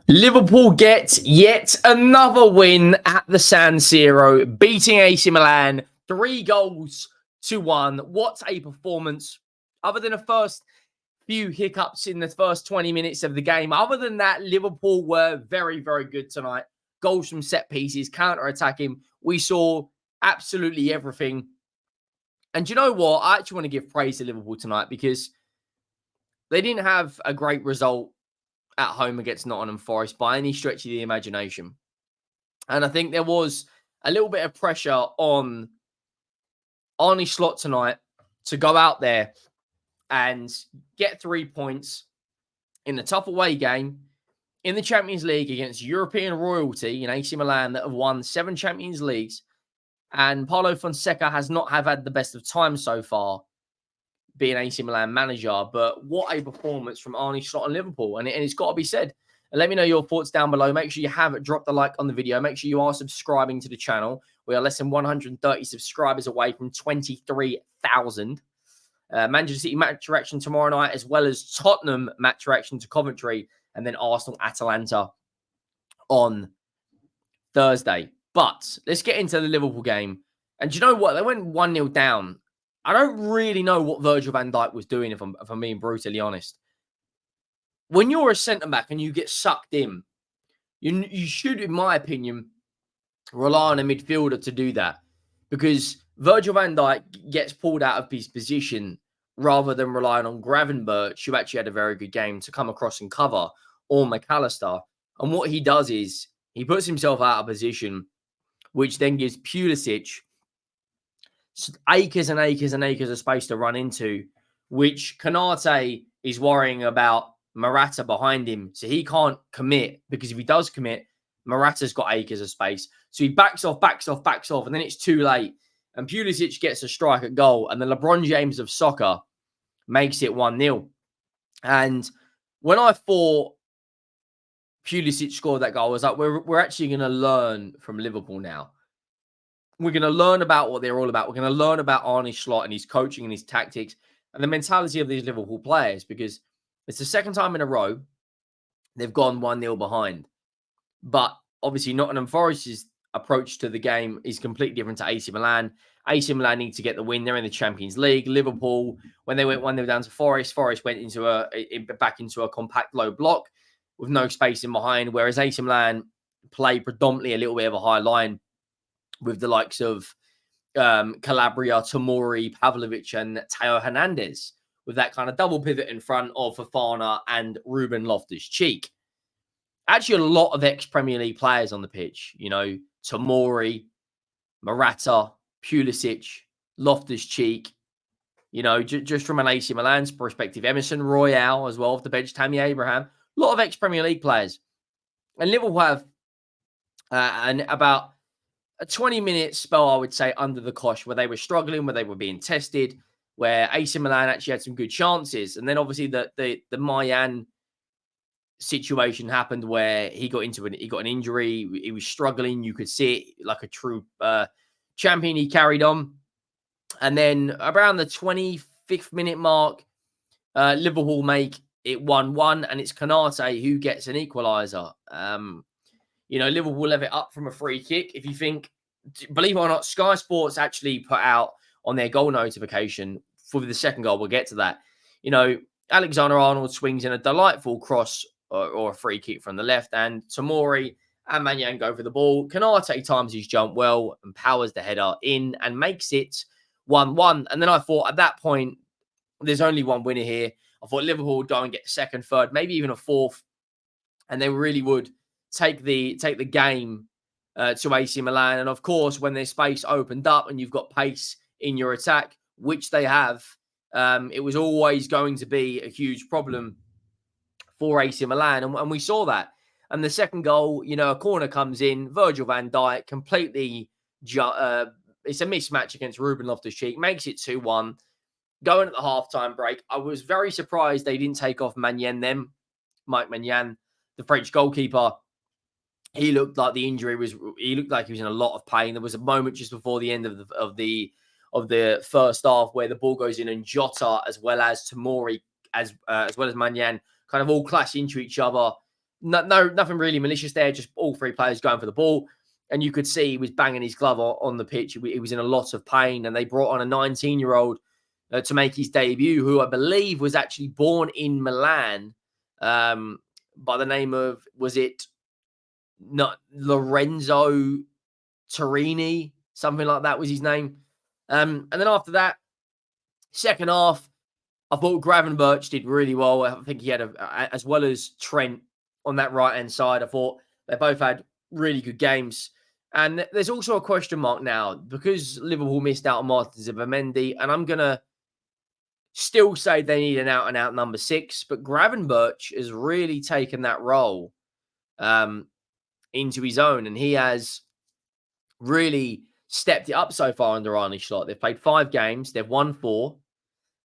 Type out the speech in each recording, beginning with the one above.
Liverpool get yet another win at the San Siro, beating AC Milan 3-1. What a performance. Other than the first few hiccups in the first 20 minutes of the game, other than that, Liverpool were very, very good tonight. Goals from set pieces, counter-attacking. We saw absolutely everything. And you know what? I actually want to give praise to Liverpool tonight because they didn't have a great result at home against Nottingham Forest by any stretch of the imagination. And I think there was a little bit of pressure on Arne Slot tonight to go out there and get 3 points in a tough away game in the Champions League against European royalty in AC Milan that have won 7 Champions Leagues. And Paulo Fonseca has not had the best of times so far being AC Milan manager, but what a performance from Arne Slot and Liverpool. And it's got to be said. And let me know your thoughts down below. Make sure you have dropped a like on the video. Make sure you are subscribing to the channel. We are less than 130 subscribers away from 23,000. Manchester City match reaction tomorrow night, as well as Tottenham match reaction to Coventry, and then Arsenal-Atalanta on Thursday. But let's get into the Liverpool game. And do you know what? They went 1-0 down. I don't really know what Virgil van Dijk was doing, if I'm being brutally honest. When you're a centre-back and you get sucked in, you should, in my opinion, rely on a midfielder to do that. Because Virgil van Dijk gets pulled out of his position rather than relying on Gravenberch, who actually had a very good game, to come across and cover, or McAllister. And what he does is he puts himself out of position, which then gives Pulisic acres and acres and acres of space to run into, which Konate is worrying about Morata behind him. So he can't commit, because if he does commit, Morata's got acres of space. So he backs off, and then it's too late. And Pulisic gets a strike at goal, and the LeBron James of soccer makes it 1-0. And when I thought Pulisic scored that goal, I was like, we're actually going to learn from Liverpool now. We're going to learn about what they're all about. We're going to learn about Arne Slot and his coaching and his tactics and the mentality of these Liverpool players, because it's the second time in a row they've gone 1-0 behind. But obviously Nottingham Forest's approach to the game is completely different to AC Milan. AC Milan need to get the win. They're in the Champions League. Liverpool, when they went 1-0 down to Forest went back into a compact low block with no space in behind, whereas AC Milan play predominantly a little bit of a high line with the likes of Calabria, Tomori, Pavlovic, and Teo Hernandez, with that kind of double pivot in front of Fofana and Ruben Loftus-Cheek. Actually, a lot of ex-Premier League players on the pitch. You know, Tomori, Morata, Pulisic, Loftus-Cheek. You know, just from an AC Milan's perspective, Emerson Royale as well off the bench, Tammy Abraham. A lot of ex-Premier League players. And Liverpool have about a 20-minute spell, I would say, under the cosh, where they were struggling, where they were being tested, where AC Milan actually had some good chances. And then obviously the Mayan situation happened where he got an injury. He was struggling. You could see it like a true champion. He carried on. And then around the 25th minute mark, Liverpool make it 1-1, and it's Konate who gets an equaliser. You know, Liverpool level it up from a free kick. If you think, believe it or not, Sky Sports actually put out on their goal notification for the second goal. We'll get to that. You know, Alexander-Arnold swings in a delightful cross or a free kick from the left, and Tomori and Maignan go for the ball. Konate times his jump well and powers the header in and makes it 1-1. And then I thought at that point, there's only one winner here. I thought Liverpool would go and get second, third, maybe even a fourth, and they really would take the game to AC Milan. And of course, when their space opened up and you've got pace in your attack, which they have, it was always going to be a huge problem for AC Milan. And we saw that. And the second goal, you know, a corner comes in, Virgil van Dijk completely, it's a mismatch against Ruben Loftus-Cheek, makes it 2-1. Going at the halftime break, I was very surprised they didn't take off Maignan then. Mike Maignan, the French goalkeeper. He looked like the injury was. He looked like he was in a lot of pain. There was a moment just before the end of the first half where the ball goes in, and Jota as well as Tomori as well as Maignan kind of all clash into each other. nothing really malicious there. Just all three players going for the ball. And you could see he was banging his glove on the pitch. He was in a lot of pain. And they brought on a 19-year-old to make his debut, who I believe was actually born in Milan by the name of, was it not Lorenzo Torini? Something like that was his name. And then after that, second half, I thought Gravenberch did really well. I think he had, as well as Trent on that right-hand side, I thought they both had really good games. And there's also a question mark now because Liverpool missed out on Martin Zubimendi, and I'm going to still say they need an out-and-out number 6, but Gravenberch has really taken that role into his own, and he has really stepped it up so far under Arne Slot. They've played 5 games. They've won 4.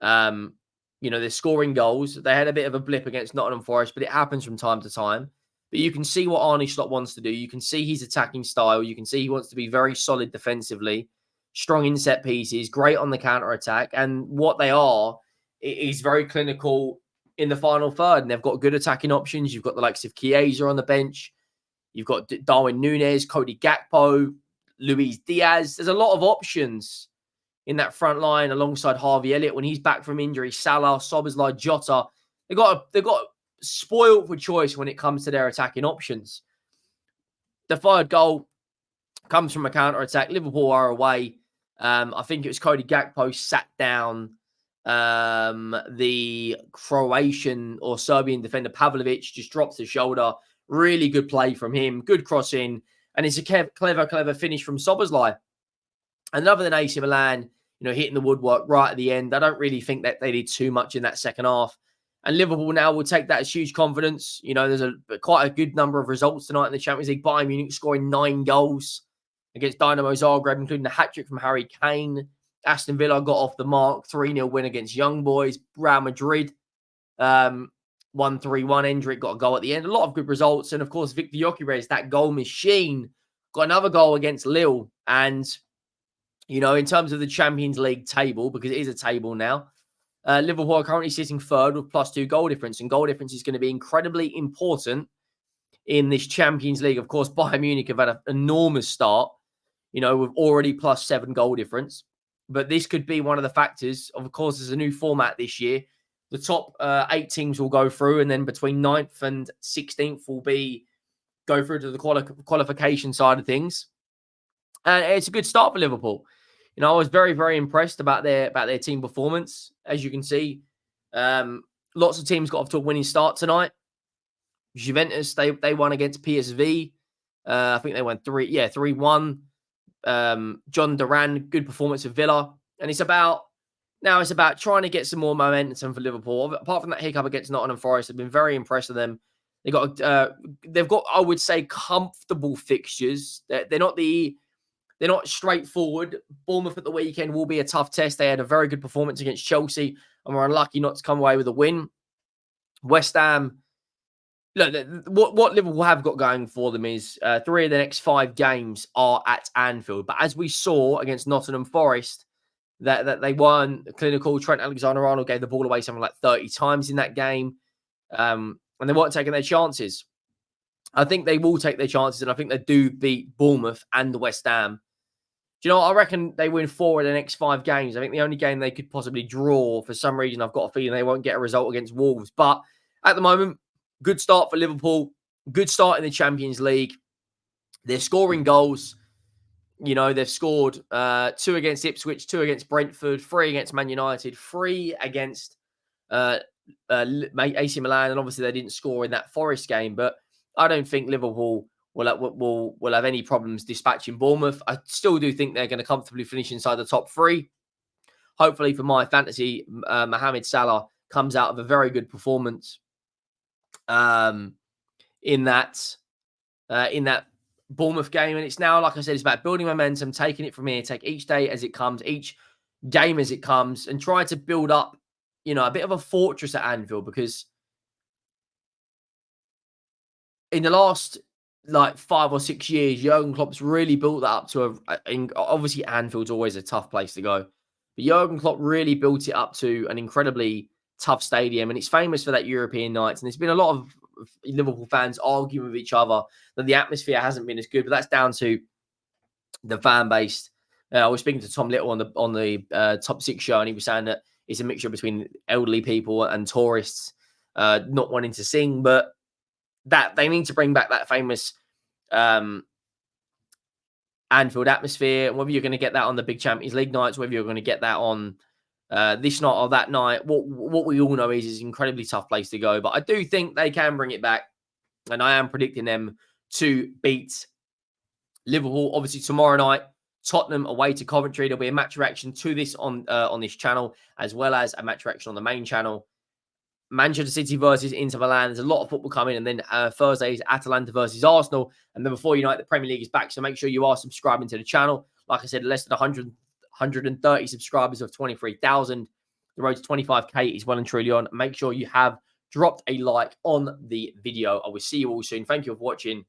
They're scoring goals. They had a bit of a blip against Nottingham Forest, but it happens from time to time. But you can see what Arne Slot wants to do. You can see his attacking style. You can see he wants to be very solid defensively, strong in set pieces, great on the counter-attack. And what they are is very clinical in the final third. And they've got good attacking options. You've got the likes of Chiesa on the bench. You've got Darwin Núñez, Cody Gakpo, Luis Diaz. There's a lot of options in that front line alongside Harvey Elliott when he's back from injury. Salah, Szoboszlai, Jota. They've got spoiled for choice when it comes to their attacking options. The third goal comes from a counter-attack. Liverpool are away. I think it was Cody Gakpo sat down the Croatian or Serbian defender Pavlovic, just drops the shoulder. Really good play from him. Good cross in. And it's a clever finish from Szoboszlai. And other than AC Milan, hitting the woodwork right at the end, I don't really think that they did too much in that second half. And Liverpool now will take that as huge confidence. There's quite a good number of results tonight in the Champions League. Bayern Munich scoring 9 goals against Dynamo Zagreb, including a hat-trick from Harry Kane. Aston Villa got off the mark, 3-0 win against Young Boys. Real Madrid, 1-3-1. Endrick got a goal at the end. A lot of good results. And, of course, Victor Gyökeres, that goal machine, got another goal against Lille. And, in terms of the Champions League table, because it is a table now, Liverpool are currently sitting third with +2 goal difference. And goal difference is going to be incredibly important in this Champions League. Of course, Bayern Munich have had an enormous start, with already +7 goal difference. But this could be one of the factors. Of course, there's a new format this year. The top 8 teams will go through, and then between 9th and 16th will go through to the qualification side of things. And it's a good start for Liverpool. I was very, very impressed about their team performance. As you can see, lots of teams got off to a winning start tonight. Juventus, they won against PSV. I think they won 3-1. John Duran, good performance for Villa. And it's about trying to get some more momentum for Liverpool. Apart from that hiccup against Nottingham Forest, I've been very impressed with them. They've got, I would say, comfortable fixtures. They're not straightforward. Bournemouth at the weekend will be a tough test. They had a very good performance against Chelsea and were unlucky not to come away with a win. West Ham, look, what Liverpool have got going for them is 3 of the next 5 games are at Anfield. But as we saw against Nottingham Forest, that they weren't clinical. Trent Alexander-Arnold gave the ball away something like 30 times in that game. And they weren't taking their chances. I think they will take their chances, and I think they do beat Bournemouth and West Ham. Do you know what? I reckon they win 4 of the next 5 games. I think the only game they could possibly draw, for some reason, I've got a feeling they won't get a result against Wolves. But at the moment, good start for Liverpool. Good start in the Champions League. They're scoring goals. They've scored 2 against Ipswich, 2 against Brentford, 3 against Man United, 3 against AC Milan, and obviously they didn't score in that Forest game. But I don't think Liverpool will have any problems dispatching Bournemouth. I still do think they're going to comfortably finish inside the top 3. Hopefully, for my fantasy, Mohamed Salah comes out of a very good performance in that Bournemouth game. And it's now, like I said, it's about building momentum, taking it from here, take each day as it comes, each game as it comes, and try to build up, a bit of a fortress at Anfield, because in the last 5 or 6 years, Jurgen Klopp's really built that up to obviously Anfield's always a tough place to go, but Jurgen Klopp really built it up to an incredibly tough stadium, and it's famous for that European nights. And there's been a lot of Liverpool fans arguing with each other, that the atmosphere hasn't been as good. But that's down to the fan base. I was speaking to Tom Little on the Top 6 show, and he was saying that it's a mixture between elderly people and tourists not wanting to sing, but that they need to bring back that famous Anfield atmosphere. Whether you're going to get that on the big Champions League nights, whether you're going to get that on this night or that night, what we all know is it's an incredibly tough place to go. But I do think they can bring it back, and I am predicting them to beat Liverpool. Obviously, tomorrow night, Tottenham away to Coventry. There'll be a match reaction to this on this channel, as well as a match reaction on the main channel. Manchester City versus Inter Milan. There's a lot of football coming. And then Thursday is Atalanta versus Arsenal. And then before you know it, the Premier League is back. So make sure you are subscribing to the channel. Like I said, less than 130 subscribers of 23,000. The road to 25K is well and truly on. Make sure you have dropped a like on the video. I will see you all soon. Thank you for watching.